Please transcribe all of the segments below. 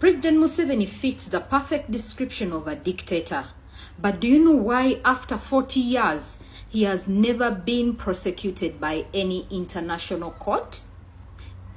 President Museveni fits the perfect description of a dictator. But do you know why after 40 years, he has never been prosecuted by any international court?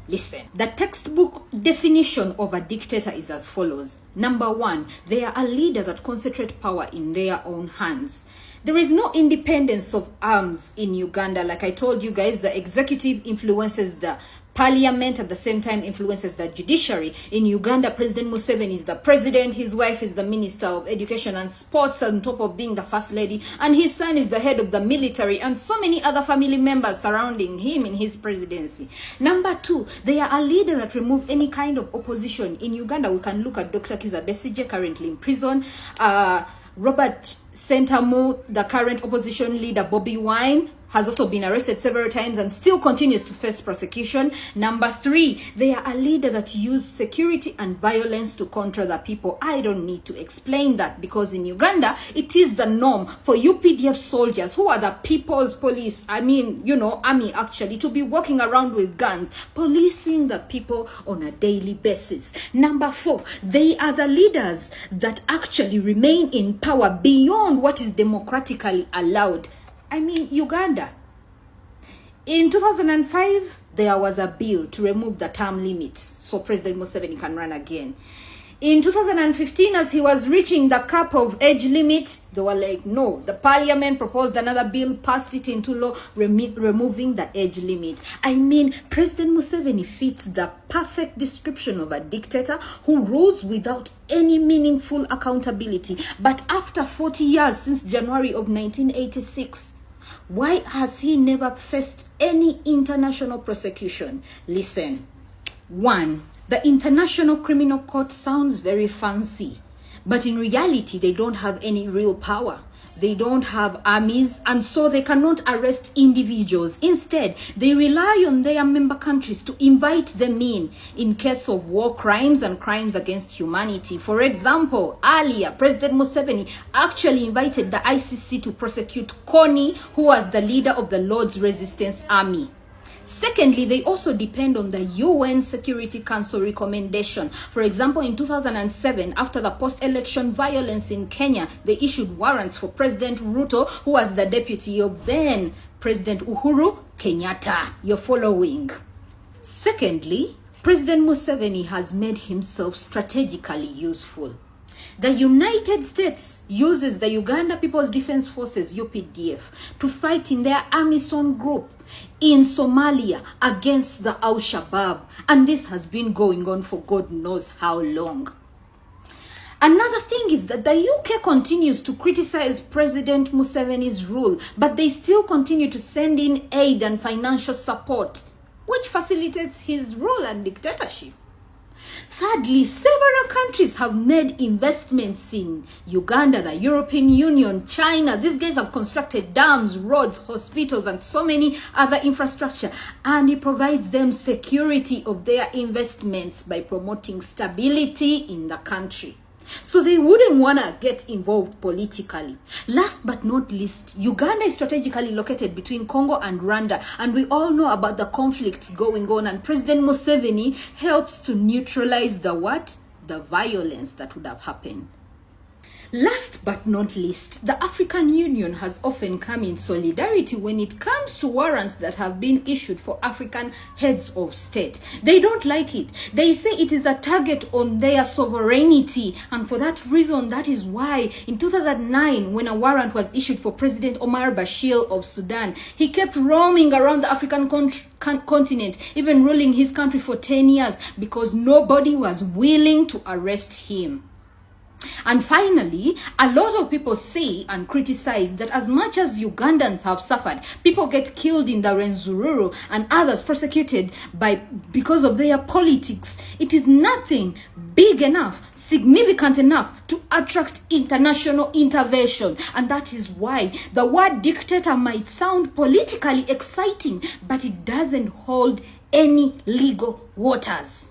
Listen, the textbook definition of a dictator is as follows. Number one, they are a leader that concentrates power in their own hands. There is no independence of arms in Uganda. Like I told you guys, the executive influences the parliament, at the same time influences the judiciary. In Uganda, President Museveni is the president, his wife is the minister of education and sports on top of being the first lady, and his son is the head of the military, and so many other family members surrounding him in his presidency. Number two, they are a leader that remove any kind of opposition. In Uganda, we can look at Dr. Kizza Besigye, currently in prison, Robert Sentamu, the current opposition leader, Bobby Wine, has also been arrested several times and still continues to face prosecution. Number three, they are a leader that use security and violence to control the people. I don't need to explain that, because in Uganda, it is the norm for UPDF soldiers, who are the people's police, army actually, to be walking around with guns, policing the people on a daily basis. Number four, they are the leaders that actually remain in power beyond what is democratically allowed. Uganda. In 2005, there was a bill to remove the term limits so President Museveni can run again. In 2015, as he was reaching the cap of age limit, they were like, no. The parliament proposed another bill, passed it into law, removing the age limit. President Museveni fits the perfect description of a dictator who rules without any meaningful accountability. But after 40 years since January of 1986, why has he never faced any international prosecution? Listen. One, the International Criminal Court sounds very fancy, but in reality, they don't have any real power. They don't have armies, and so they cannot arrest individuals. Instead, they rely on their member countries to invite them in case of war crimes and crimes against humanity. For example, earlier, President Museveni actually invited the ICC to prosecute Kony, who was the leader of the Lord's Resistance Army. Secondly, they also depend on the UN Security Council recommendation. For example, in 2007, after the post-election violence in Kenya, they issued warrants for President Ruto, who was the deputy of then President Uhuru Kenyatta. You're following. Secondly, President Museveni has made himself strategically useful. The United States uses the Uganda People's Defense Forces, UPDF, to fight in their AMISOM group in Somalia against the Al-Shabaab. And this has been going on for God knows how long. Another thing is that the UK continues to criticize President Museveni's rule, but they still continue to send in aid and financial support, which facilitates his rule and dictatorship. Thirdly, several countries have made investments in Uganda, the European Union, China. These guys have constructed dams, roads, hospitals, and so many other infrastructure. And it provides them security of their investments by promoting stability in the country. So they wouldn't want to get involved politically. Last but not least, Uganda is strategically located between Congo and Rwanda, and we all know about the conflicts going on, and President Museveni helps to neutralize the violence that would have happened. Last but not least, the African Union has often come in solidarity when it comes to warrants that have been issued for African heads of state. They don't like it. They say it is a target on their sovereignty, and for that reason, that is why in 2009, when a warrant was issued for President Omar Bashir of Sudan, he kept roaming around the African continent, even ruling his country for 10 years, because nobody was willing to arrest him. And finally, a lot of people say and criticize that as much as Ugandans have suffered, people get killed in the Rwenzururu and others prosecuted because of their politics, it is nothing big enough, significant enough to attract international intervention. And that is why the word dictator might sound politically exciting, but it doesn't hold any legal waters.